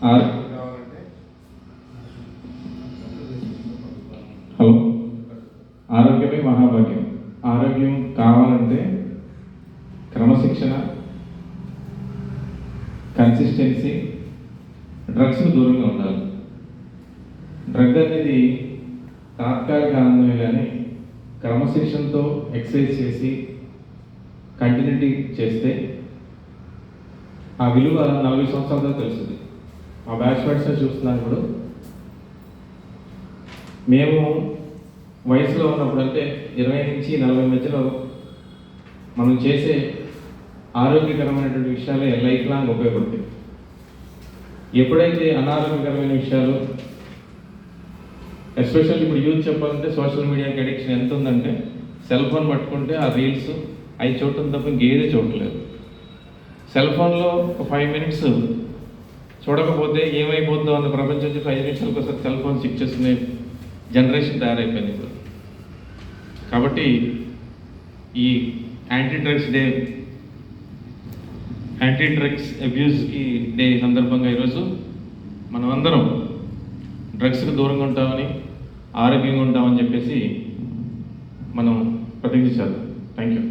Hello, ఆరోగ్యమే మహాభాగ్యం. ఆరోగ్యం కావాలంటే క్రమశిక్షణ, కన్సిస్టెన్సీ, డ్రగ్స్కు దూరంగా ఉండాలి. డ్రగ్ అనేది తాత్కాలిక ఆనందమే, కానీ క్రమశిక్షణతో ఎక్సర్సైజ్ చేసి కంటిన్యూటీ చేస్తే ఆ విలువ 40 సంవత్సరాలతో తెలుస్తుంది. మా బ్యాచ్మేట్స్ని చూస్తున్నాను. ఇప్పుడు మేము వయసులో ఉన్నప్పుడు, అంటే 20 నుంచి 40 మధ్యలో మనం చేసే ఆరోగ్యకరమైనటువంటి విషయాలే లైఫ్ లాంగ్ ఉపయోగపడతాయి. ఎప్పుడైతే అనారోగ్యకరమైన విషయాలు, ఎస్పెషల్లీ ఇప్పుడు యూత్ చెప్పాలంటే సోషల్ మీడియాకి అడిక్షన్ ఎంత ఉందంటే, సెల్ ఫోన్ పట్టుకుంటే ఆ రీల్స్ అవి చూడటం తప్ప ఇంకేదే చూడలేదు. సెల్ ఫోన్లో ఒక 5 మినిట్స్ చూడకపోతే ఏమైపోతుందో అన్న ప్రపంచం నుంచి 5 నిమిషాలకు ఒకసారి సెల్ ఫోన్ చెక్ చేసుకునే జనరేషన్ తయారైపోయింది ఇప్పుడు. కాబట్టి ఈ యాంటీ డ్రగ్స్ అబ్యూస్కి డే సందర్భంగా ఈరోజు మనం అందరం డ్రగ్స్కి దూరంగా ఉంటామని, ఆరోగ్యంగా ఉంటామని చెప్పేసి మనం ప్రతిజ్ఞ చేద్దాం. Thank you.